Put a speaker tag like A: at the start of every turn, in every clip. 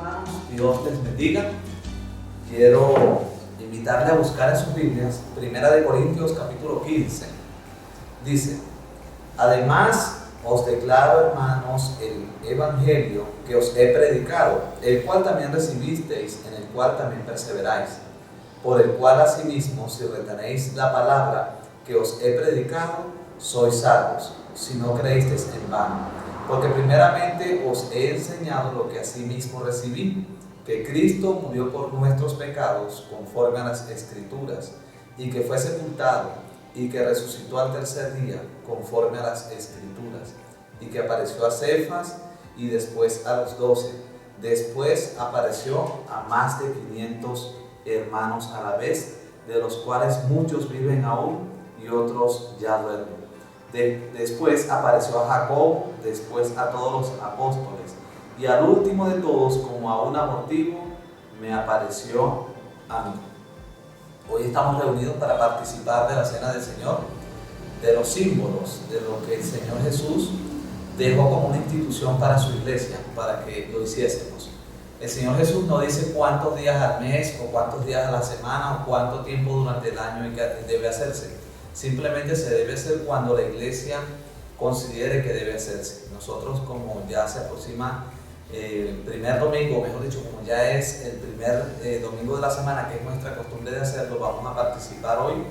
A: hermanos, Dios les bendiga. Quiero invitarle a buscar en sus Biblias, 1 Corintios capítulo 15. Dice: además os declaro, hermanos, el evangelio que os he predicado, el cual también recibisteis, en el cual también perseveráis, por el cual asimismo, si retenéis la palabra que os he predicado, sois salvos, si no creísteis en vano. Porque primeramente os he enseñado lo que asimismo recibí, que Cristo murió por nuestros pecados conforme a las Escrituras, y que fue sepultado, y que resucitó al tercer día conforme a las Escrituras, y que apareció a Cefas y después a los 12. Después apareció a más de 500 hermanos a la vez, de los cuales muchos viven aún y otros ya duermen. Después apareció a Jacob, después a todos los apóstoles, y al último de todos, como a un abortivo, me apareció a mí. Hoy estamos reunidos para participar de la Cena del Señor, de los símbolos de lo que el Señor Jesús dejó como una institución para su iglesia, para que lo hiciésemos. El Señor Jesús no dice cuántos días al mes, o cuántos días a la semana, o cuánto tiempo durante el año debe hacerse. Simplemente se debe hacer cuando la iglesia considere que debe hacerse. Nosotros, como ya se aproxima el primer domingo, mejor dicho, como ya es el primer domingo de la semana, que es nuestra costumbre de hacerlo, vamos a participar hoy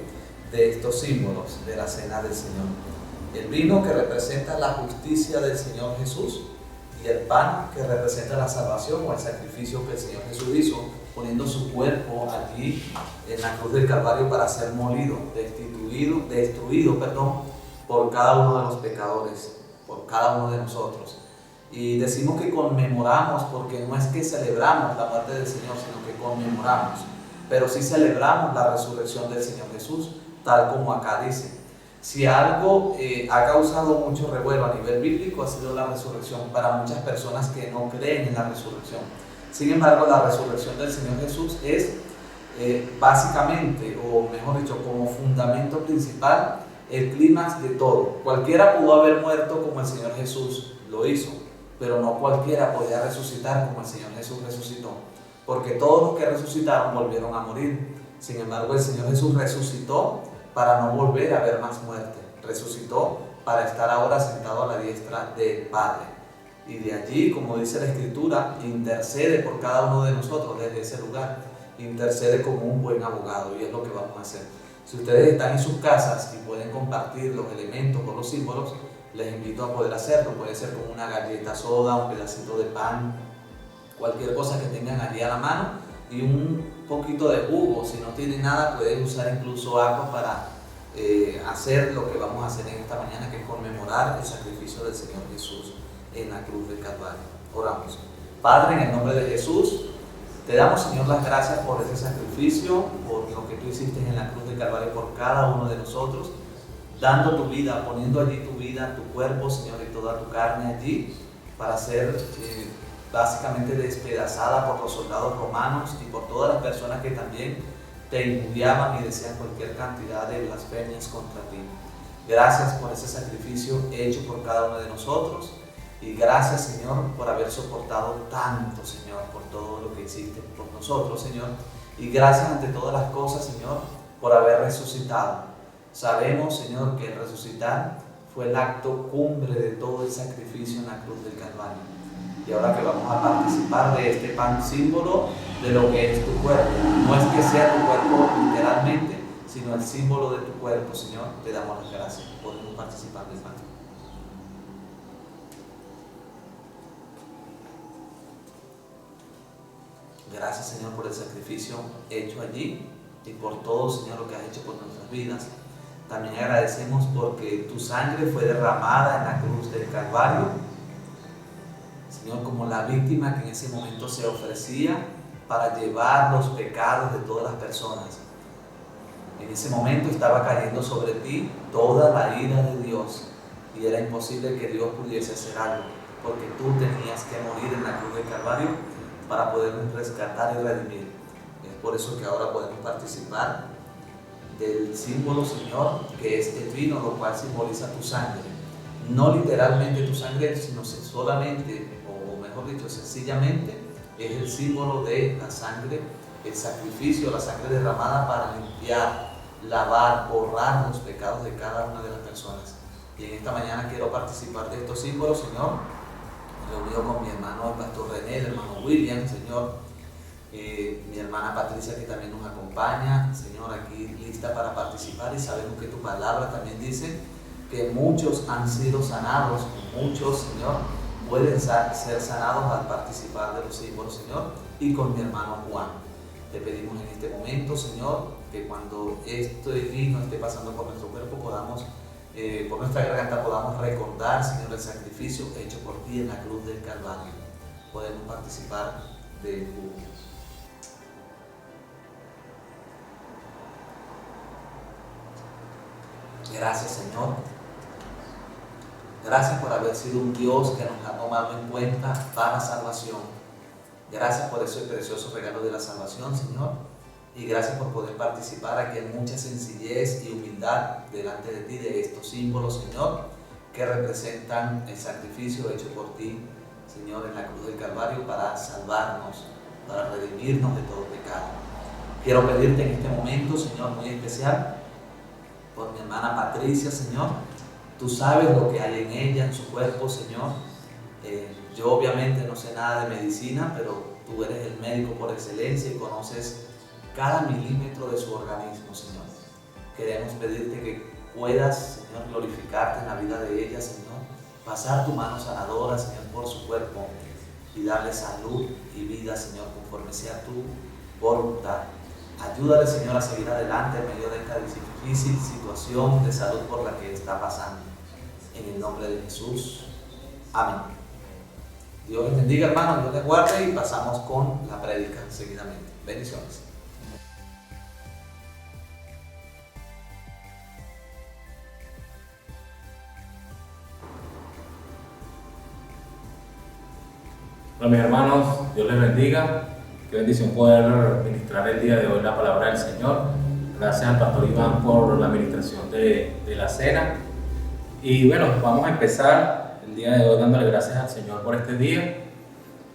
A: de estos símbolos de la Cena del Señor. El vino, que representa la justicia del Señor Jesús, y el pan, que representa la salvación o el sacrificio que el Señor Jesús hizo, poniendo su cuerpo allí en la cruz del Calvario para ser molido, destruido por cada uno de los pecadores, por cada uno de nosotros. Y decimos que conmemoramos, porque no es que celebramos la muerte del Señor, sino que conmemoramos, pero sí celebramos la resurrección del Señor Jesús, tal como acá dice. Si algo ha causado mucho revuelo a nivel bíblico, ha sido la resurrección para muchas personas que no creen en la resurrección. Sin embargo, la resurrección del Señor Jesús es básicamente, o mejor dicho, como fundamento principal, el clímax de todo. Cualquiera pudo haber muerto como el Señor Jesús lo hizo, pero no cualquiera podía resucitar como el Señor Jesús resucitó, porque todos los que resucitaron volvieron a morir. Sin embargo, el Señor Jesús resucitó para no volver a ver más muerte. Resucitó para estar ahora sentado a la diestra del Padre. Y de allí, como dice la Escritura, intercede por cada uno de nosotros desde ese lugar. Intercede como un buen abogado, y es lo que vamos a hacer. Si ustedes están en sus casas y pueden compartir los elementos o los símbolos, les invito a poder hacerlo. Puede ser como una galleta soda, un pedacito de pan, cualquier cosa que tengan allí a la mano, y un poquito de jugo. Si no tienen nada, pueden usar incluso agua para hacer lo que vamos a hacer en esta mañana, que es conmemorar el sacrificio del Señor Jesús en la cruz del Calvario. Oramos. Padre, en el nombre de Jesús, te damos, Señor, las gracias por ese sacrificio, por lo que tú hiciste en la cruz del Calvario por cada uno de nosotros, dando tu vida, poniendo allí tu vida, tu cuerpo, Señor, y toda tu carne allí, para ser básicamente despedazada por los soldados romanos y por todas las personas que también te injuriaban y decían cualquier cantidad de blasfemias contra ti. Gracias por ese sacrificio hecho por cada uno de nosotros, y gracias, Señor, por haber soportado tanto, Señor, por todo lo que hiciste por nosotros, Señor. Y gracias ante todas las cosas, Señor, por haber resucitado. Sabemos, Señor, que el resucitar fue el acto cumbre de todo el sacrificio en la cruz del Calvario. Y ahora que vamos a participar de este pan, símbolo de lo que es tu cuerpo, no es que sea tu cuerpo literalmente, sino el símbolo de tu cuerpo, Señor, te damos las gracias. Podemos participar del pan. Gracias, Señor, por el sacrificio hecho allí y por todo, Señor, lo que has hecho por nuestras vidas. También agradecemos porque tu sangre fue derramada en la cruz del Calvario, Señor, como la víctima que en ese momento se ofrecía para llevar los pecados de todas las personas. En ese momento estaba cayendo sobre ti toda la ira de Dios, y era imposible que Dios pudiese hacer algo, porque tú tenías que morir en la cruz del Calvario para podernos rescatar y redimir. Es por eso que ahora podemos participar del símbolo, Señor, que es el vino, lo cual simboliza tu sangre. No literalmente tu sangre, sino solamente, o mejor dicho, sencillamente, es el símbolo de la sangre, el sacrificio, la sangre derramada para limpiar, lavar, borrar los pecados de cada una de las personas. Y en esta mañana quiero participar de estos símbolos, Señor, reunido con mi hermano el pastor René, el hermano William, Señor, mi hermana Patricia, que también nos acompaña, Señor, aquí lista para participar, y sabemos que tu palabra también dice que muchos han sido sanados, muchos, Señor, pueden ser sanados al participar de los símbolos, Señor, y con mi hermano Juan. Te pedimos en este momento, Señor, que cuando este vino esté pasando por nuestro cuerpo, podamos, por nuestra garganta, podamos recordar, Señor, el sacrificio hecho por ti en la cruz del Calvario. Podemos participar de tu. Gracias, Señor. Gracias por haber sido un Dios que nos ha tomado en cuenta para salvación. Gracias por ese precioso regalo de la salvación, Señor. Y gracias por poder participar aquí en mucha sencillez y humildad delante de ti de estos símbolos, Señor, que representan el sacrificio hecho por ti, Señor, en la cruz del Calvario para salvarnos, para redimirnos de todo pecado. Quiero pedirte en este momento, Señor, muy especial, por mi hermana Patricia, Señor. Tú sabes lo que hay en ella, en su cuerpo, Señor. Yo obviamente no sé nada de medicina, pero tú eres el médico por excelencia y conoces cada milímetro de su organismo, Señor. Queremos pedirte que puedas, Señor, glorificarte en la vida de ella, Señor. Pasar tu mano sanadora, Señor, por su cuerpo y darle salud y vida, Señor, conforme sea tu voluntad. Ayúdale, Señor, a seguir adelante en medio de esta difícil situación de salud por la que está pasando. En el nombre de Jesús. Amén. Dios les bendiga, hermanos, Dios les guarde, y pasamos con la prédica seguidamente. Bendiciones.
B: Hola, mis hermanos, Dios les bendiga. Qué bendición poder ministrar el día de hoy la palabra del Señor. Gracias al pastor Iván por la administración de la cena. Y bueno, vamos a empezar el día de hoy dándole gracias al Señor por este día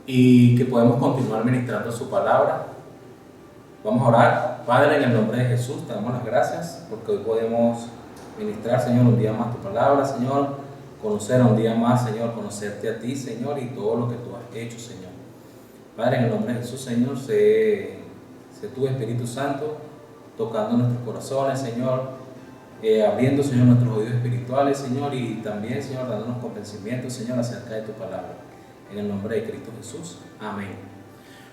B: y que podemos continuar ministrando su palabra. Vamos a orar. Padre, en el nombre de Jesús, te damos las gracias porque hoy podemos ministrar, Señor, un día más tu palabra, Señor, conocer un día más, Señor, conocerte a ti, Señor, y todo lo que tú has hecho, Señor. Padre, en el nombre de Jesús, Señor, sé tu Espíritu Santo tocando nuestros corazones, Señor, abriendo, Señor, nuestros oídos espirituales, Señor, y también, Señor, dándonos convencimiento, Señor, acerca de tu palabra. En el nombre de Cristo Jesús. Amén.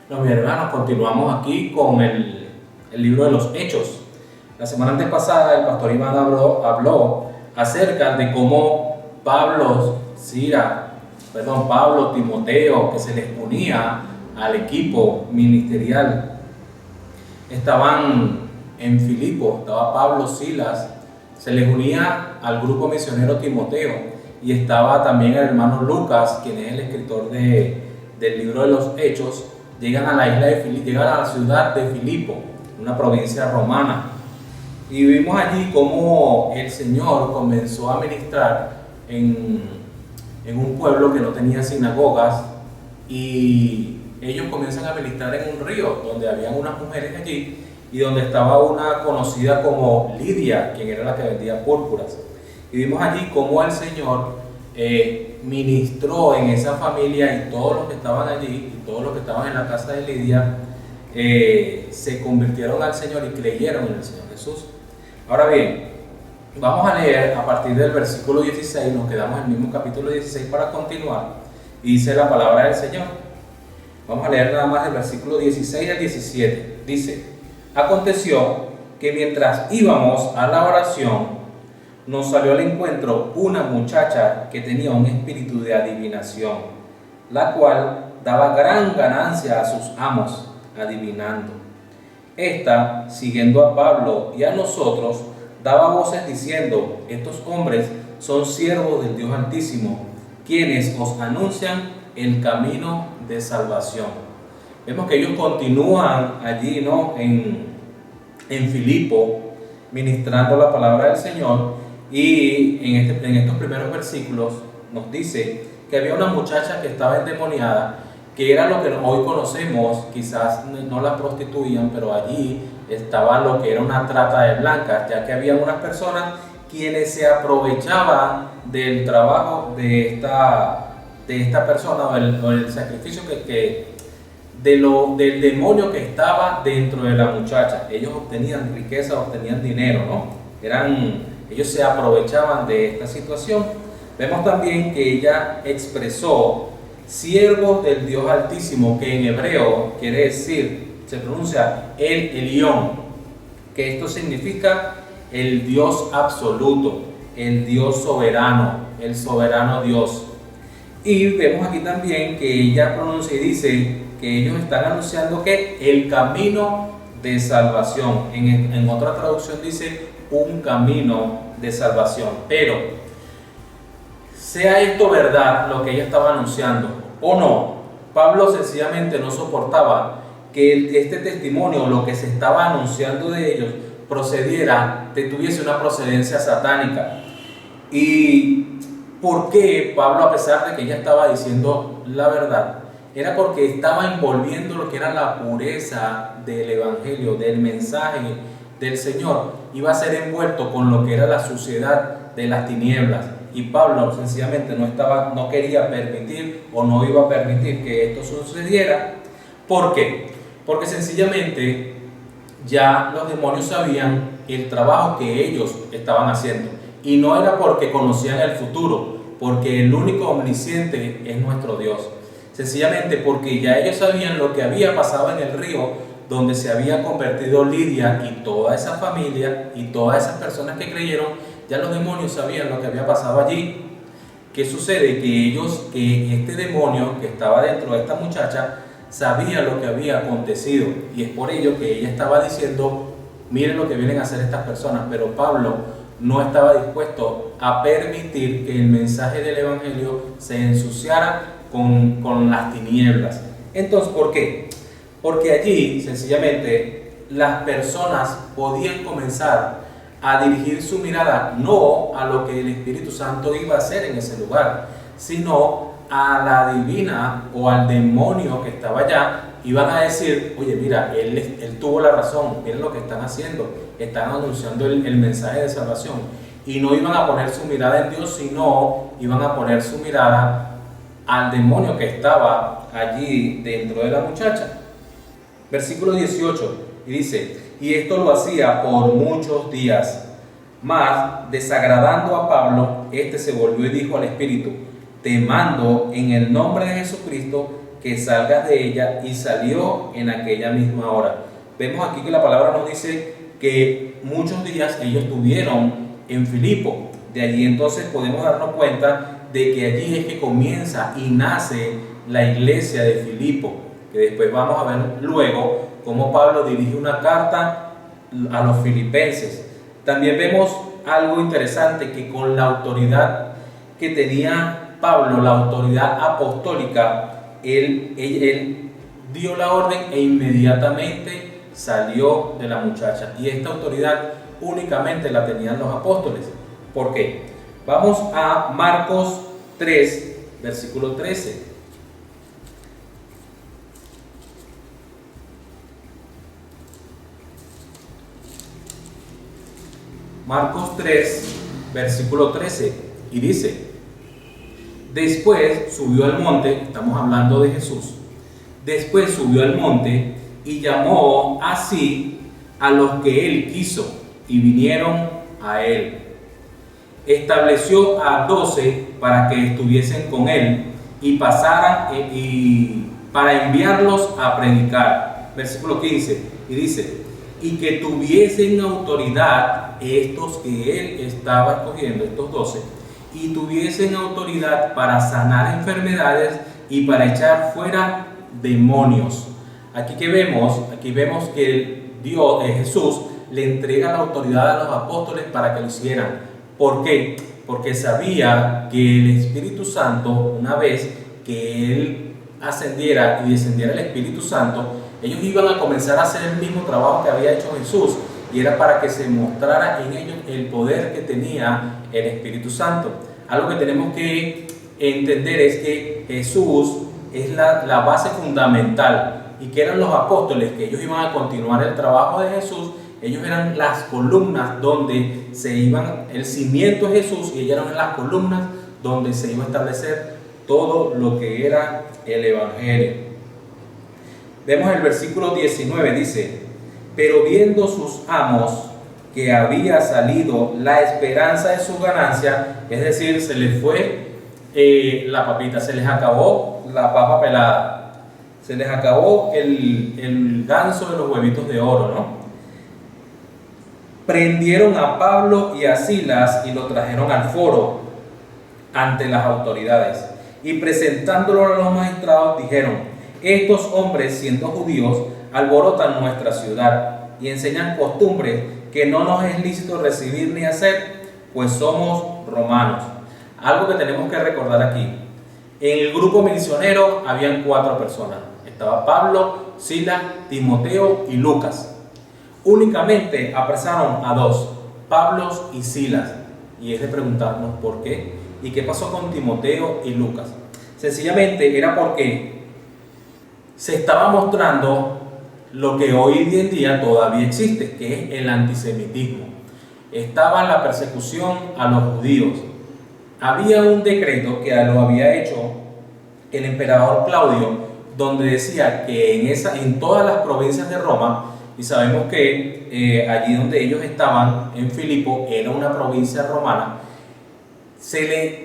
B: Bueno, mis hermanos, continuamos aquí con el libro de los Hechos. La semana antepasada el pastor Iván habló acerca de cómo Pablo, Timoteo, que se les unía al equipo ministerial, estaban en Filipo, estaba Pablo, Silas, se les unía al grupo misionero Timoteo, y estaba también el hermano Lucas, quien es el escritor del libro de los Hechos. Llegan a la isla de Filipo, llegan a la ciudad de Filipo, una provincia romana, y vimos allí cómo el Señor comenzó a ministrar en un pueblo que no tenía sinagogas, y ellos comienzan a ministrar en un río donde habían unas mujeres allí, y donde estaba una conocida como Lidia, quien era la que vendía púrpuras. Y vimos allí cómo el Señor ministró en esa familia, y todos los que estaban allí, y todos los que estaban en la casa de Lidia, se convirtieron al Señor y creyeron en el Señor Jesús. Ahora bien, vamos a leer a partir del versículo 16, nos quedamos en el mismo capítulo 16 para continuar, y dice la palabra del Señor. Vamos a leer nada más del versículo 16 al 17. Dice: aconteció que mientras íbamos a la oración, nos salió al encuentro una muchacha que tenía un espíritu de adivinación, la cual daba gran ganancia a sus amos, adivinando. Esta, siguiendo a Pablo y a nosotros, daba voces diciendo: estos hombres son siervos del Dios Altísimo, quienes os anuncian el camino de salvación. Vemos que ellos continúan allí, ¿no?, en Filipo, ministrando la palabra del Señor, y en estos primeros versículos nos dice que había una muchacha que estaba endemoniada, que era lo que hoy conocemos, quizás no la prostituían, pero allí estaba lo que era una trata de blancas, ya que había unas personas quienes se aprovechaban del trabajo de esta persona o el sacrificio del demonio que estaba dentro de la muchacha. Ellos obtenían riqueza, obtenían dinero, ¿no? Ellos se aprovechaban de esta situación. Vemos también que ella expresó siervos del Dios Altísimo, que en hebreo quiere decir, se pronuncia el Elión, que esto significa el Dios absoluto, el Dios soberano, el soberano Dios. Y vemos aquí también que ella pronuncia y dice que ellos están anunciando que el camino de salvación. En otra traducción dice un camino de salvación. Pero, sea esto verdad lo que ella estaba anunciando o no, Pablo sencillamente no soportaba que este testimonio, lo que se estaba anunciando de ellos, tuviese una procedencia satánica. ¿Y por qué Pablo, a pesar de que ella estaba diciendo la verdad? Era porque estaba envolviendo lo que era la pureza del evangelio, del mensaje del Señor. Iba a ser envuelto con lo que era la suciedad de las tinieblas. Y Pablo sencillamente no quería permitir o no iba a permitir que esto sucediera. ¿Por qué? Porque sencillamente ya los demonios sabían el trabajo que ellos estaban haciendo. Y no era porque conocían el futuro, porque el único omnisciente es nuestro Dios. Sencillamente porque ya ellos sabían lo que había pasado en el río donde se había convertido Lidia y toda esa familia y todas esas personas que creyeron. Ya los demonios sabían lo que había pasado allí. ¿Qué sucede? Que este demonio que estaba dentro de esta muchacha sabía lo que había acontecido, y es por ello que ella estaba diciendo: miren lo que vienen a hacer estas personas. Pero Pablo no estaba dispuesto a permitir que el mensaje del evangelio se ensuciara con las tinieblas. Entonces, ¿por qué? Porque allí sencillamente las personas podían comenzar a dirigir su mirada no a lo que el Espíritu Santo iba a hacer en ese lugar, sino a la divina o al demonio que estaba allá. Iban a decir: oye, mira, él tuvo la razón, miren lo que están haciendo, están anunciando el mensaje de salvación. Y no iban a poner su mirada en Dios, sino iban a poner su mirada al demonio que estaba allí dentro de la muchacha. Versículo 18, y dice: y esto lo hacía por muchos días. Mas, desagradando a Pablo, este se volvió y dijo al espíritu: te mando en el nombre de Jesucristo que salgas de ella. Y salió en aquella misma hora. Vemos aquí que la palabra nos dice que muchos días ellos estuvieron en Filipo. De allí entonces podemos darnos cuenta de que allí es que comienza y nace la iglesia de Filipo, que después vamos a ver luego cómo Pablo dirige una carta a los filipenses. También vemos algo interesante, que con la autoridad que tenía Pablo, la autoridad apostólica, él dio la orden e inmediatamente salió de la muchacha. Y esta autoridad únicamente la tenían los apóstoles. ¿Por qué? Vamos a Marcos 3, versículo 13. Marcos 3, versículo 13, y dice: después subió al monte, estamos hablando de Jesús, después subió al monte y llamó así a los que él quiso, y vinieron a él. Estableció a 12 para que estuviesen con él y pasaran y para enviarlos a predicar. Versículo 15, y dice: y que tuviesen autoridad estos que él estaba escogiendo, estos 12, y tuviesen autoridad para sanar enfermedades y para echar fuera demonios. Aquí vemos que Jesús le entrega la autoridad a los apóstoles para que lo hicieran. ¿Por qué? Porque sabía que el Espíritu Santo, una vez que él ascendiera y descendiera el Espíritu Santo, ellos iban a comenzar a hacer el mismo trabajo que había hecho Jesús, y era para que se mostrara en ellos el poder que tenía el Espíritu Santo. Algo que tenemos que entender es que Jesús es la base fundamental. ¿Y que eran los apóstoles? Que ellos iban a continuar el trabajo de Jesús. Ellos eran las columnas donde se iban, el cimiento es Jesús, y ellos eran las columnas donde se iba a establecer todo lo que era el Evangelio. Vemos el versículo 19, dice: pero viendo sus amos que había salido la esperanza de su ganancia, es decir, se les fue la papita, se les acabó la papa pelada, se les acabó el ganso de los huevitos de oro, ¿no? Prendieron a Pablo y a Silas y lo trajeron al foro ante las autoridades, y presentándolo a los magistrados dijeron: estos hombres, siendo judíos, alborotan nuestra ciudad y enseñan costumbres que no nos es lícito recibir ni hacer, pues somos romanos. Algo que tenemos que recordar aquí: en el grupo misionero habían 4 personas. Estaba Pablo, Silas, Timoteo y Lucas. Únicamente apresaron a 2, Pablo y Silas, y es de preguntarnos por qué y qué pasó con Timoteo y Lucas. Sencillamente era porque se estaba mostrando lo que hoy en día todavía existe, que es el antisemitismo. Estaba la persecución a los judíos. Había un decreto que lo había hecho el emperador Claudio, donde decía que en todas las provincias de Roma, y sabemos que allí donde ellos estaban, en Filipo, era una provincia romana,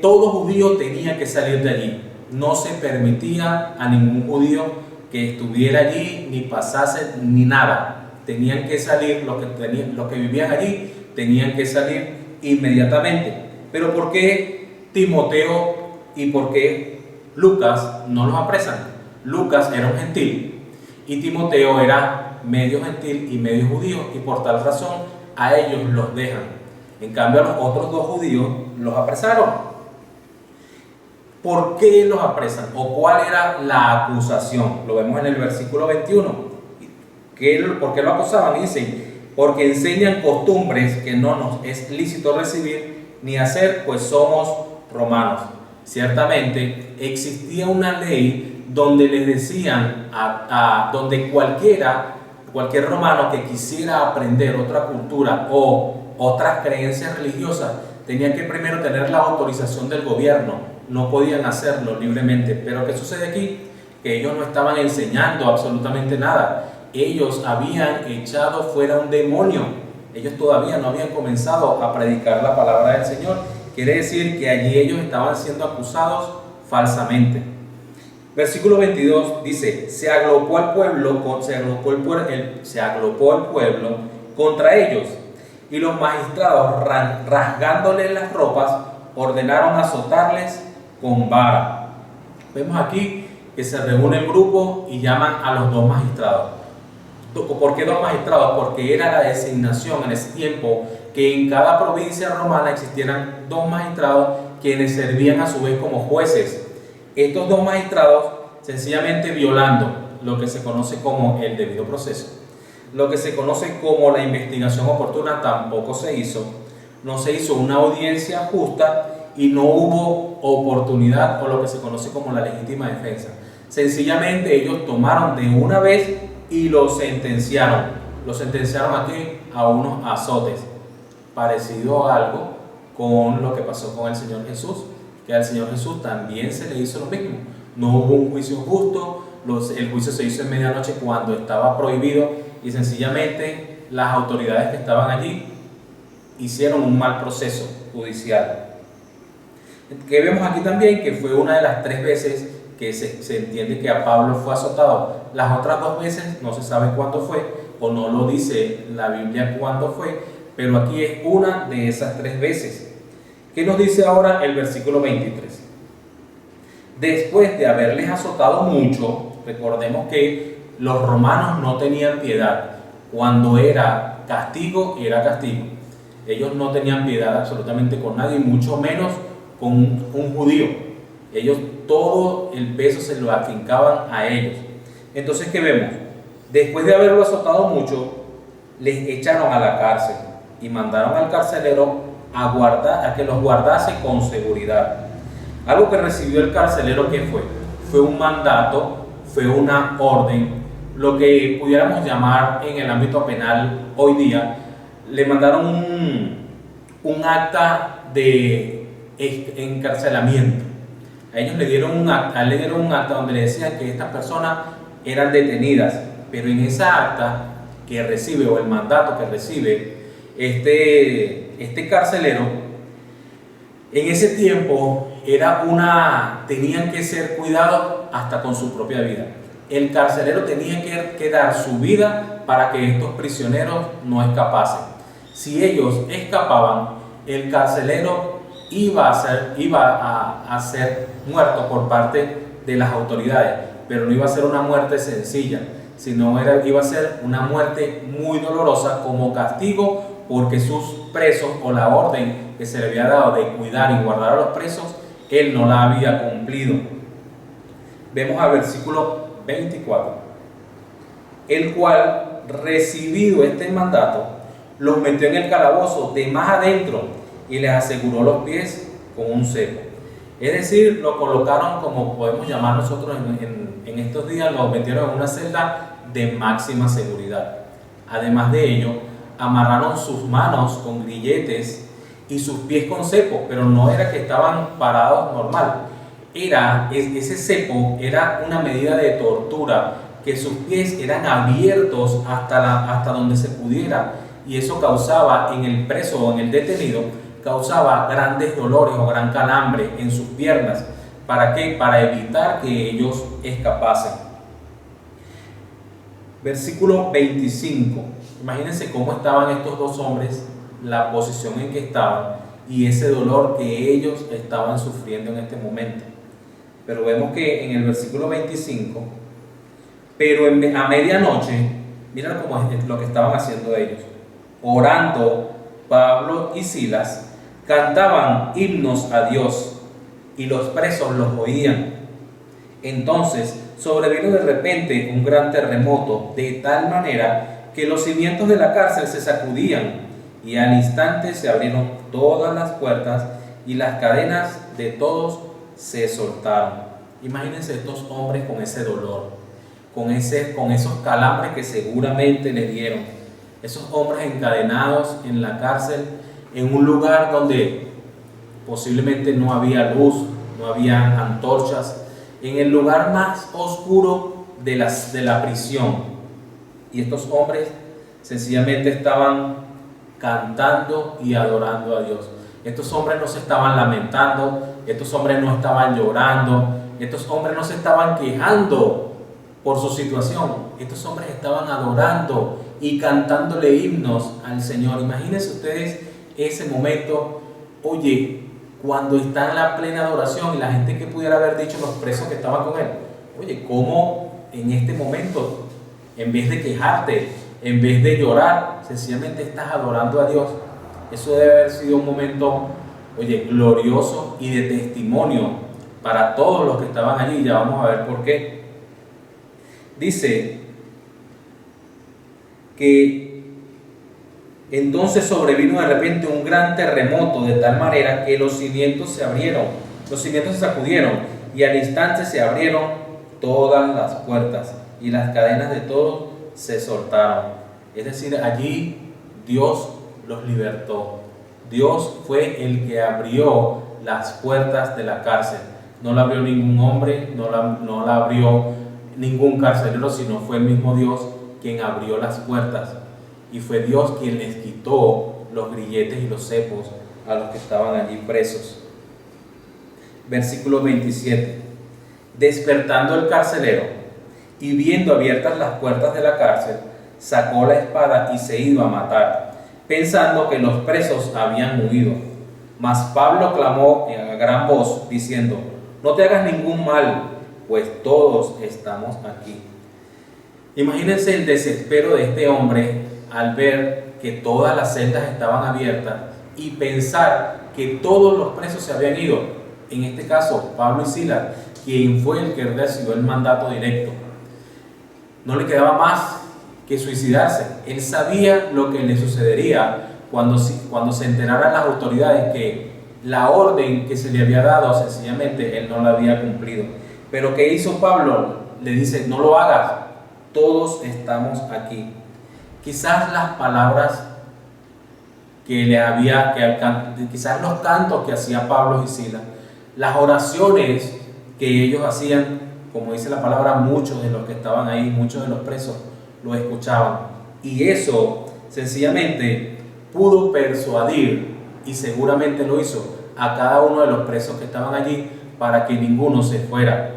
B: todo judío tenía que salir de allí. No se permitía a ningún judío que estuviera allí, ni pasase, ni nada. Tenían que salir, los que vivían allí, tenían que salir inmediatamente. Pero ¿por qué Timoteo y por qué Lucas no los apresan? Lucas era un gentil y Timoteo era medio gentil y medio judío, y por tal razón a ellos los dejan. En cambio, a los otros 2 judíos los apresaron. ¿Por qué los apresan? ¿O cuál era la acusación? Lo vemos en el versículo 21. ¿Por qué lo acusaban? Dicen: porque enseñan costumbres que no nos es lícito recibir ni hacer, pues somos romanos. Ciertamente existía una ley donde les decían donde cualquier romano que quisiera aprender otra cultura o otras creencias religiosas tenía que primero tener la autorización del gobierno. No podían hacerlo libremente. Pero ¿qué sucede aquí? Que ellos no estaban enseñando absolutamente nada. Ellos habían echado fuera un demonio. Ellos todavía no habían comenzado a predicar la palabra del Señor. Quiere decir que allí ellos estaban siendo acusados falsamente. Versículo 22 dice: se agrupó el pueblo contra ellos, y los magistrados, rasgándoles las ropas, ordenaron azotarles con vara. Vemos aquí que se reúne el grupo y llaman a los 2 magistrados. ¿Por qué 2 magistrados? Porque era la designación en ese tiempo que en cada provincia romana existieran 2 magistrados quienes servían a su vez como jueces. Estos 2 magistrados, sencillamente violando lo que se conoce como el debido proceso, lo que se conoce como la investigación oportuna, tampoco se hizo. No se hizo una audiencia justa y no hubo oportunidad, o lo que se conoce como la legítima defensa. Sencillamente ellos tomaron de una vez y lo sentenciaron. Lo sentenciaron ¿a qué? A unos azotes. Parecido a algo con lo que pasó con el Señor Jesús, que al Señor Jesús también se le hizo lo mismo. No hubo un juicio justo, el juicio se hizo en medianoche cuando estaba prohibido, y sencillamente las autoridades que estaban allí hicieron un mal proceso judicial. Que vemos aquí también que fue una de las 3 veces que se entiende que a Pablo fue azotado. Las otras 2 veces no se sabe cuándo fue, o no lo dice la Biblia cuándo fue, pero aquí es una de esas 3 veces. ¿Qué nos dice ahora el versículo 23? Después de haberles azotado mucho, recordemos que los romanos no tenían piedad. Cuando era castigo, era castigo. Ellos no tenían piedad absolutamente con nadie, mucho menos con un judío. Ellos todo el peso se lo afincaban a ellos. Entonces, ¿qué vemos? Después de haberlo azotado mucho, les echaron a la cárcel y mandaron al carcelero a que los guardase con seguridad. Algo que recibió el carcelero, ¿qué fue? fue un mandato, fue una orden, lo que pudiéramos llamar en el ámbito penal hoy día. Le mandaron un acta de encarcelamiento. A ellos le dieron un acta donde le decían que estas personas eran detenidas, pero en esa acta que recibe, o el mandato que recibe este carcelero, en ese tiempo tenían que ser cuidados hasta con su propia vida. El carcelero tenía que dar su vida para que estos prisioneros no escapasen. Si ellos escapaban, el carcelero iba a ser muerto por parte de las autoridades, pero no iba a ser una muerte sencilla, sino iba a ser una muerte muy dolorosa como castigo, porque sus presos, o la orden que se le había dado de cuidar y guardar a los presos, él no la había cumplido. Vemos al versículo 24, el cual, recibido este mandato, los metió en el calabozo de más adentro y les aseguró los pies con un cepo. Es decir, lo colocaron, como podemos llamar nosotros en estos días, lo metieron en una celda de máxima seguridad. Además de ello, amarraron sus manos con grilletes y sus pies con cepo, pero no era que estaban parados normal. Ese cepo era una medida de tortura, que sus pies eran abiertos hasta donde se pudiera, y eso causaba en el preso o en el detenido, causaba grandes dolores o gran calambre en sus piernas. ¿Para qué? Para evitar que ellos escapasen. Versículo 25. Imagínense cómo estaban estos dos hombres, la posición en que estaban y ese dolor que ellos estaban sufriendo en este momento. Pero vemos que en el versículo 25, pero a medianoche, miren cómo es lo que estaban haciendo ellos. Orando, Pablo y Silas cantaban himnos a Dios y los presos los oían. Entonces sobrevino de repente un gran terremoto, de tal manera que los cimientos de la cárcel se sacudían, y al instante se abrieron todas las puertas y las cadenas de todos se soltaron. Imagínense estos hombres con ese dolor, con esos calambres que seguramente les dieron. Esos hombres encadenados en la cárcel, en un lugar donde posiblemente no había luz, no había antorchas, en el lugar más oscuro de la prisión. Y estos hombres sencillamente estaban cantando y adorando a Dios. Estos hombres no se estaban lamentando, estos hombres no estaban llorando, estos hombres no se estaban quejando por su situación. Estos hombres estaban adorando y cantándole himnos al Señor. Imagínense ustedes ese momento, oye, cuando está en la plena adoración, y la gente que pudiera haber dicho, los presos que estaban con él, oye, ¿cómo en este momento, en vez de quejarte, en vez de llorar, sencillamente estás adorando a Dios? Eso debe haber sido un momento, oye, glorioso y de testimonio para todos los que estaban allí. Ya vamos a ver por qué. Dice que entonces sobrevino de repente un gran terremoto, de tal manera que los cimientos se abrieron, los cimientos se sacudieron, y al instante se abrieron todas las puertas y las cadenas de todos se soltaron. Es decir, allí Dios los libertó. Dios fue el que abrió las puertas de la cárcel. No la abrió ningún hombre, no la abrió ningún carcelero, sino fue el mismo Dios quien abrió las puertas. Y fue Dios quien les quitó los grilletes y los cepos a los que estaban allí presos. Versículo 27. Despertando el carcelero y viendo abiertas las puertas de la cárcel, sacó la espada y se iba a matar, pensando que los presos habían huido. Mas Pablo clamó a gran voz, diciendo: no te hagas ningún mal, pues todos estamos aquí. Imagínense el desespero de este hombre al ver que todas las celdas estaban abiertas y pensar que todos los presos se habían ido. En este caso, Pablo y Silas, quien fue el que recibió el mandato directo. No le quedaba más que suicidarse. Él sabía lo que le sucedería cuando se enteraran las autoridades que la orden que se le había dado, sencillamente él no la había cumplido. Pero ¿qué hizo Pablo? Le dice, no lo hagas, todos estamos aquí. Quizás las palabras quizás los cantos que hacía Pablo y Silas, las oraciones que ellos hacían, como dice la palabra, muchos de los que estaban ahí, muchos de los presos lo escuchaban. Y eso sencillamente pudo persuadir, y seguramente lo hizo, a cada uno de los presos que estaban allí para que ninguno se fuera.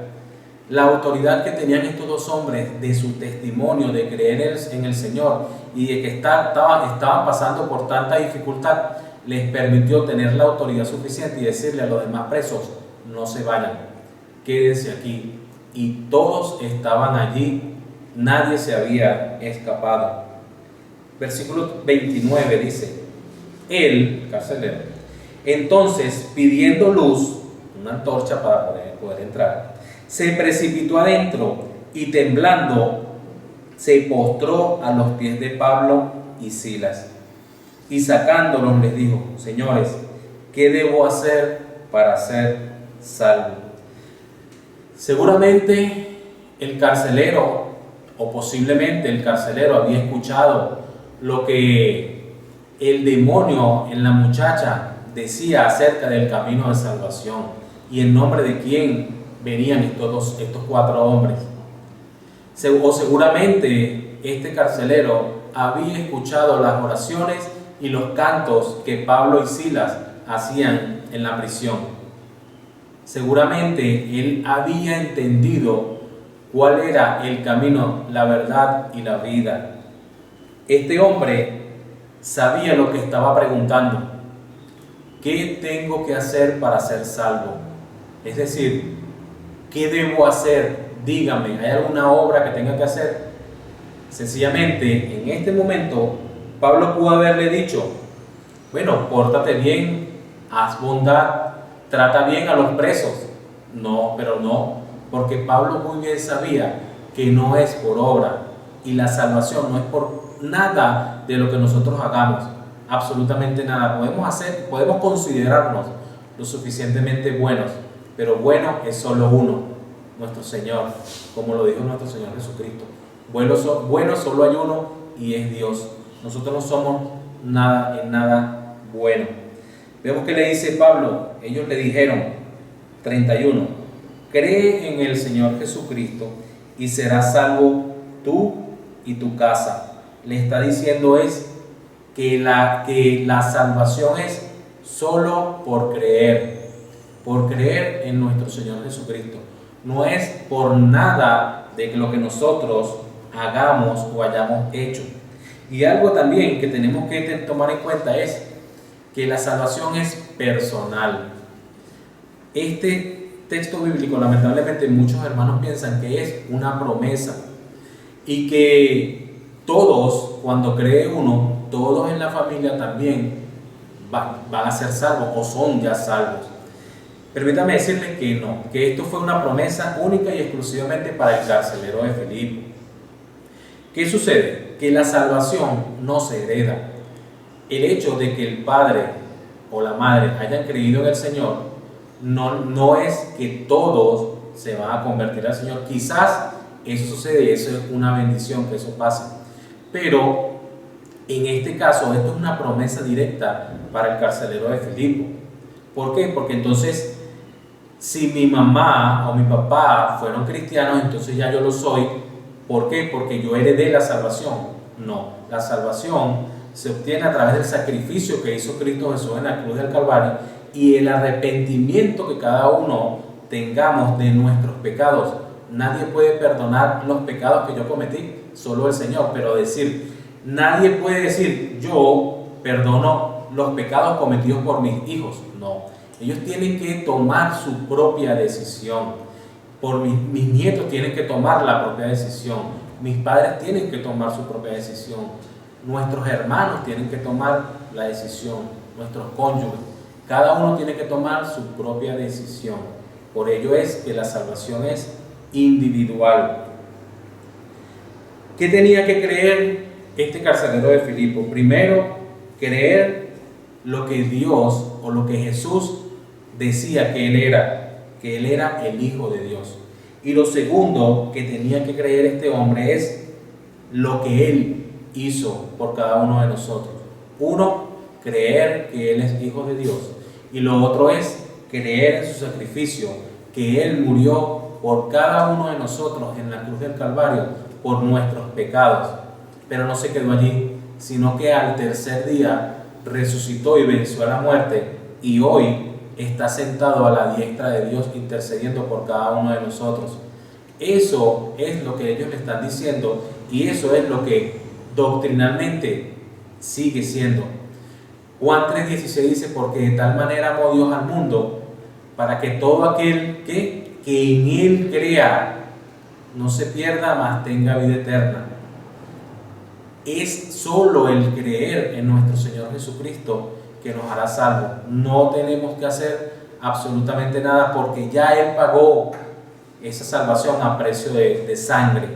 B: La autoridad que tenían estos dos hombres de su testimonio, de creer en el Señor y de que estaban pasando por tanta dificultad, les permitió tener la autoridad suficiente y decirle a los demás presos, no se vayan, quédense aquí. Y todos estaban allí, nadie se había escapado. Versículo 29 dice, el carcelero, entonces pidiendo luz, una antorcha para poder entrar, se precipitó adentro y temblando se postró a los pies de Pablo y Silas, y sacándolos les dijo, señores, ¿qué debo hacer para ser salvo? Seguramente el carcelero, o posiblemente el carcelero, había escuchado lo que el demonio en la muchacha decía acerca del camino de salvación y en nombre de quién venían estos 4 hombres. O seguramente este carcelero había escuchado las oraciones y los cantos que Pablo y Silas hacían en la prisión. Seguramente él había entendido cuál era el camino, la verdad y la vida. Este hombre sabía lo que estaba preguntando. ¿Qué tengo que hacer para ser salvo? Es decir, ¿qué debo hacer? Dígame, ¿hay alguna obra que tenga que hacer? Sencillamente, en este momento, Pablo pudo haberle dicho, bueno, pórtate bien, haz bondad, trata bien a los presos. No, pero no, porque Pablo muy bien sabía que no es por obra y la salvación no es por nada de lo que nosotros hagamos, absolutamente nada. Podemos considerarnos lo suficientemente buenos, pero bueno es solo uno, nuestro Señor, como lo dijo nuestro Señor Jesucristo. Bueno solo hay uno y es Dios. Nosotros no somos nada bueno. Vemos que le dice Pablo, ellos le dijeron, 31, cree en el Señor Jesucristo y serás salvo tú y tu casa. Le está diciendo que la salvación es solo por creer en nuestro Señor Jesucristo. No es por nada de lo que nosotros hagamos o hayamos hecho. Y algo también que tenemos que tomar en cuenta es que la salvación es personal. Este texto bíblico, lamentablemente, muchos hermanos piensan que es una promesa y que todos, cuando cree uno, todos en la familia también van a ser salvos o son ya salvos. Permítame decirles que no, que esto fue una promesa única y exclusivamente para el carcelero de Filipo. ¿Qué sucede? Que la salvación no se hereda. El hecho de que el padre o la madre hayan creído en el Señor no es que todos se van a convertir al Señor. Quizás eso sucede, eso es una bendición que eso pase, pero en este caso esto es una promesa directa para el carcelero de Filipo. ¿Por qué? Porque entonces, si mi mamá o mi papá fueron cristianos, entonces ya yo lo soy. ¿Por qué? Porque yo heredé la salvación. No, la salvación se obtiene a través del sacrificio que hizo Cristo Jesús en la cruz del Calvario y el arrepentimiento que cada uno tengamos de nuestros pecados. Nadie puede perdonar los pecados que yo cometí, solo el Señor. Pero nadie puede decir, yo perdono los pecados cometidos por mis hijos. No, ellos tienen que tomar su propia decisión. Mis nietos tienen que tomar la propia decisión. Mis padres tienen que tomar su propia decisión. Nuestros hermanos tienen que tomar la decisión. Nuestros cónyuges. Cada uno tiene que tomar su propia decisión. Por ello es que la salvación es individual. ¿Qué tenía que creer este carcelero de Filipo? Primero, creer lo que Dios o lo que Jesús decía que Él era el Hijo de Dios. Y lo segundo que tenía que creer este hombre es lo que Él hizo por cada uno de nosotros. Uno, creer que Él es hijo de Dios. Y lo otro es creer en su sacrificio, que Él murió por cada uno de nosotros en la cruz del Calvario por nuestros pecados. Pero no se quedó allí, sino que al tercer día resucitó y venció a la muerte, y hoy está sentado a la diestra de Dios intercediendo por cada uno de nosotros. Eso es lo que ellos le están diciendo, y eso es lo que doctrinalmente sigue siendo. Juan 3:16 dice: porque de tal manera amó Dios al mundo, para que todo aquel que en Él crea no se pierda, mas tenga vida eterna. Es solo el creer en nuestro Señor Jesucristo que nos hará salvos. No tenemos que hacer absolutamente nada, porque ya Él pagó esa salvación a precio de sangre.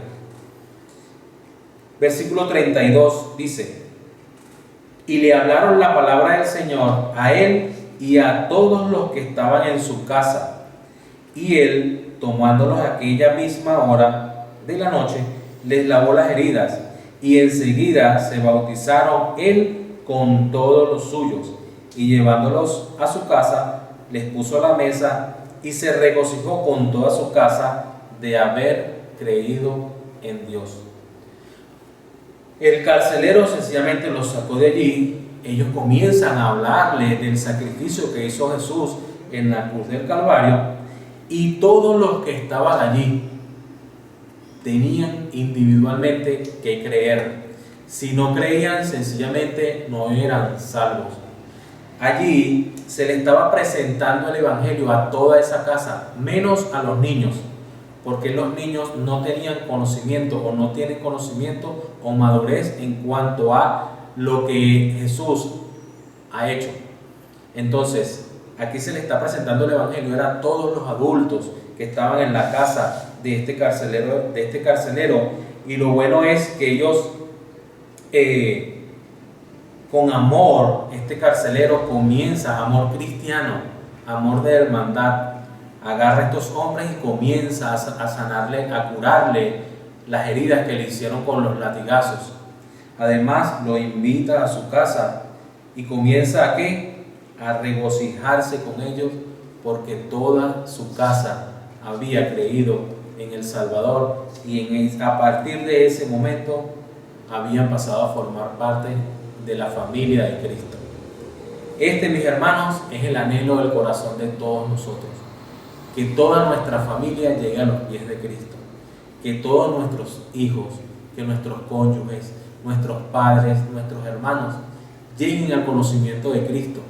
B: Versículo 32 dice: y le hablaron la palabra del Señor a él y a todos los que estaban en su casa. Y él, tomándolos aquella misma hora de la noche, les lavó las heridas, y enseguida se bautizaron él con todos los suyos, y llevándolos a su casa, les puso a la mesa, y se regocijó con toda su casa de haber creído en Dios. El carcelero sencillamente los sacó de allí. Ellos comienzan a hablarle del sacrificio que hizo Jesús en la cruz del Calvario, y todos los que estaban allí tenían individualmente que creer. Si no creían, sencillamente no eran salvos. Allí se le estaba presentando el evangelio a toda esa casa, menos a los niños, porque los niños no tenían conocimiento, o no tienen conocimiento o madurez en cuanto a lo que Jesús ha hecho. Entonces, aquí se le está presentando el evangelio, eran todos los adultos que estaban en la casa de este carcelero, y lo bueno es que ellos, con amor, este carcelero comienza, amor cristiano, amor de hermandad, agarra a estos hombres y comienza a sanarle, a curarle las heridas que le hicieron con los latigazos. Además, lo invita a su casa y comienza ¿a qué? A regocijarse con ellos, porque toda su casa había creído en el Salvador, y a partir de ese momento habían pasado a formar parte de la familia de Cristo. Este, mis hermanos, es el anhelo del corazón de todos nosotros, que toda nuestra familia llegue a los pies de Cristo, que todos nuestros hijos, que nuestros cónyuges, nuestros padres, nuestros hermanos lleguen al conocimiento de Cristo.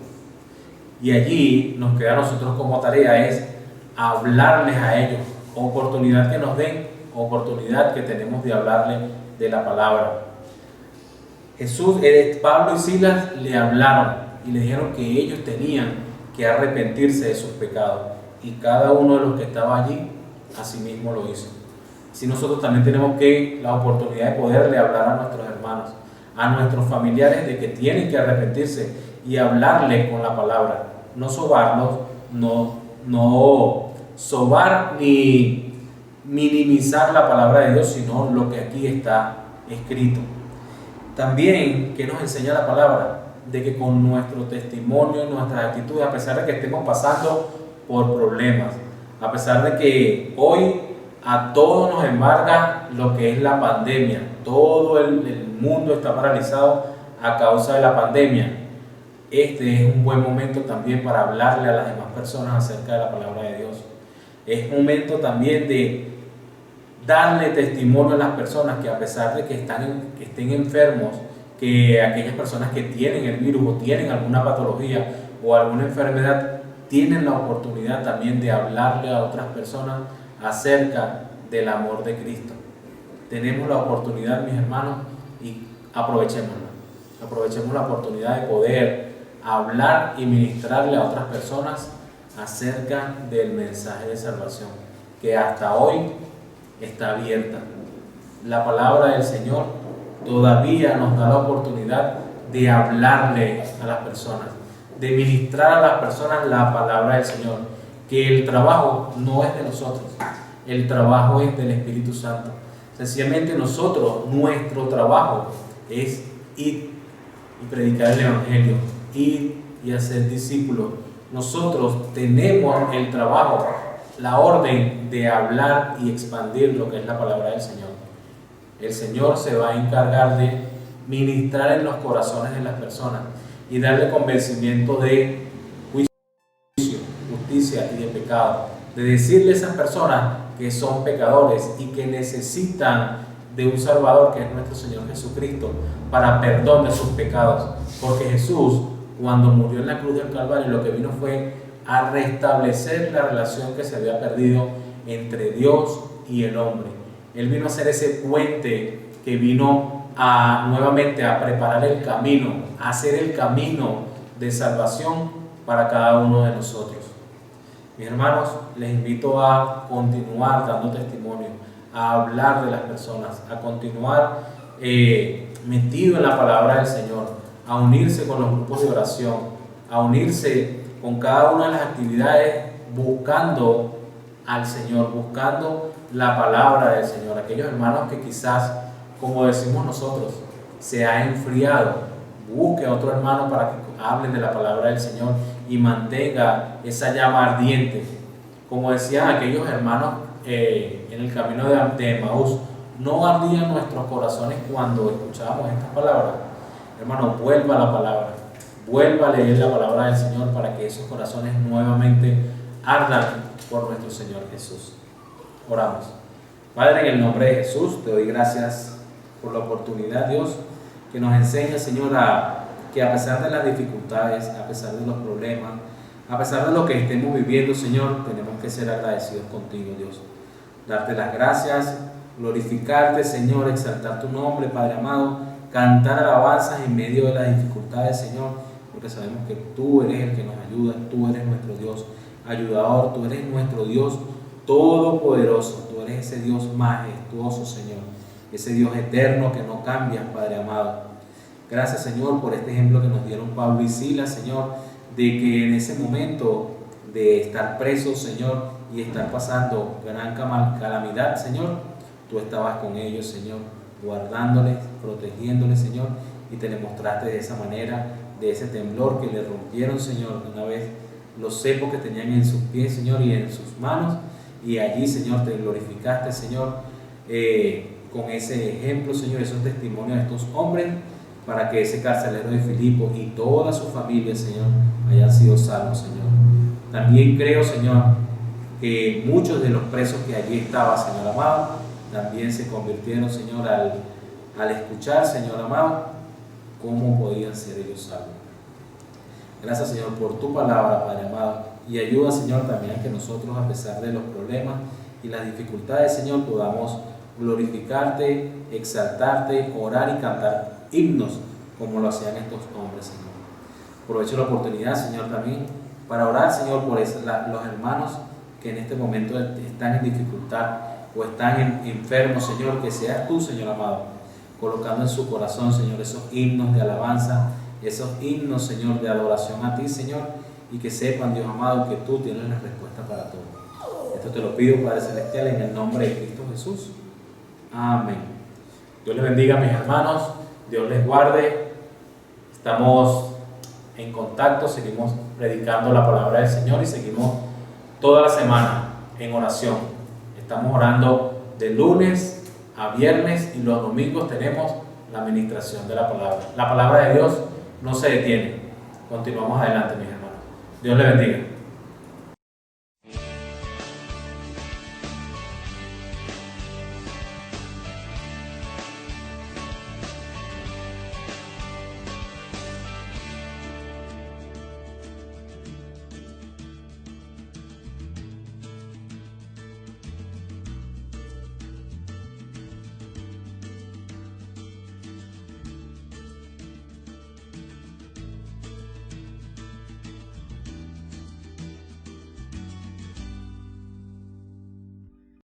B: Y allí nos queda a nosotros como tarea es hablarles a ellos, oportunidad que nos den, oportunidad que tenemos de hablarles de la palabra. Pablo y Silas le hablaron y le dijeron que ellos tenían que arrepentirse de sus pecados, y cada uno de los que estaba allí asimismo lo hizo. Si nosotros también tenemos la oportunidad de poderle hablar a nuestros hermanos, a nuestros familiares, de que tienen que arrepentirse y hablarle con la palabra, no sobarlos, no sobar ni minimizar la palabra de Dios, sino lo que aquí está escrito. También, ¿qué nos enseña la palabra? De que con nuestro testimonio y nuestras actitudes, a pesar de que estemos pasando por problemas, a pesar de que hoy a todos nos embarga lo que es la pandemia, todo el mundo está paralizado a causa de la pandemia, este es un buen momento también para hablarle a las demás personas acerca de la palabra de Dios. Es momento también de darle testimonio a las personas que, a pesar de que estén enfermos, que aquellas personas que tienen el virus o tienen alguna patología o alguna enfermedad, tienen la oportunidad también de hablarle a otras personas acerca del amor de Cristo. Tenemos la oportunidad, mis hermanos, y aprovechémosla. Aprovechemos la oportunidad de poder hablar y ministrarle a otras personas acerca del mensaje de salvación, que hasta hoy está abierta. La palabra del Señor todavía nos da la oportunidad de hablarle a las personas, de ministrar a las personas la palabra del Señor, que el trabajo no es de nosotros, el trabajo es del Espíritu Santo. Sencillamente nosotros, nuestro trabajo es ir y predicar el Evangelio, ir y hacer discípulos. Nosotros tenemos el trabajo, la orden de hablar y expandir lo que es la palabra del Señor. El Señor se va a encargar de ministrar en los corazones de las personas y darle convencimiento de juicio, justicia y de pecado. De decirle a esas personas que son pecadores y que necesitan de un Salvador, que es nuestro Señor Jesucristo, para perdón de sus pecados. Porque Jesús, cuando murió en la cruz del Calvario, lo que vino fue a restablecer la relación que se había perdido entre Dios y el hombre. Él vino a ser ese puente que vino nuevamente a preparar el camino, a hacer el camino de salvación para cada uno de nosotros. Mis hermanos, les invito a continuar dando testimonio, a hablar de las personas, a continuar metido en la palabra del Señor, a unirse con los grupos de oración, a unirse con cada una de las actividades buscando al Señor, buscando la palabra del Señor. Aquellos hermanos que quizás, como decimos nosotros, se ha enfriado, busque a otro hermano para que hablen de la palabra del Señor y mantenga esa llama ardiente. Como decían aquellos hermanos en el camino de Emaús, no ardían nuestros corazones cuando escuchábamos estas palabras. Hermano, vuelva a la palabra, vuelva a leer la palabra del Señor para que esos corazones nuevamente ardan por nuestro Señor Jesús. Oramos. Padre, en el nombre de Jesús, te doy gracias por la oportunidad, Dios, que nos enseña, Señor, que a pesar de las dificultades, a pesar de los problemas, a pesar de lo que estemos viviendo, Señor, tenemos que ser agradecidos contigo, Dios. Darte las gracias, glorificarte, Señor, exaltar tu nombre, Padre amado, cantar alabanzas en medio de las dificultades, Señor, porque sabemos que tú eres el que nos ayuda, tú eres nuestro Dios ayudador, tú eres nuestro Dios todopoderoso, tú eres ese Dios majestuoso, Señor, ese Dios eterno que no cambia, Padre amado. Gracias, Señor, por este ejemplo que nos dieron Pablo y Silas, Señor, de que en ese momento de estar presos, Señor, y estar pasando gran calamidad, Señor, tú estabas con ellos, Señor, guardándoles, protegiéndoles, Señor, y te demostraste de esa manera, de ese temblor que le rompieron, Señor, una vez los cepos que tenían en sus pies, Señor, y en sus manos, y allí, Señor, te glorificaste, Señor, con ese ejemplo, Señor, esos testimonios de estos hombres, para que ese carcelero de Filipo y toda su familia, Señor, hayan sido salvos, Señor. También creo, Señor, que muchos de los presos que allí estaban, Señor amado, también se convirtieron, Señor, al escuchar, Señor amado, cómo podían ser ellos salvos. Gracias, Señor, por tu palabra, Padre amado, y ayuda, Señor, también a que nosotros, a pesar de los problemas y las dificultades, Señor, podamos glorificarte, exaltarte, orar y cantar himnos como lo hacían estos hombres, Señor. Aprovecho la oportunidad, Señor, también para orar, Señor, por los hermanos que en este momento están en dificultad o están enfermos, Señor, que seas tú, Señor amado, colocando en su corazón, Señor, esos himnos de alabanza, esos himnos, Señor, de adoración a ti, Señor, y que sepan, Dios amado, que tú tienes la respuesta para todo. Esto te lo pido, Padre Celestial, en el nombre de Cristo Jesús. Amén. Dios les bendiga, mis hermanos. Dios les guarde. Estamos en contacto, seguimos predicando la palabra del Señor y seguimos toda la semana en oración. Estamos orando de lunes a viernes y los domingos tenemos la administración de la palabra. La palabra de Dios no se detiene. Continuamos adelante, mis hermanos. Dios les bendiga.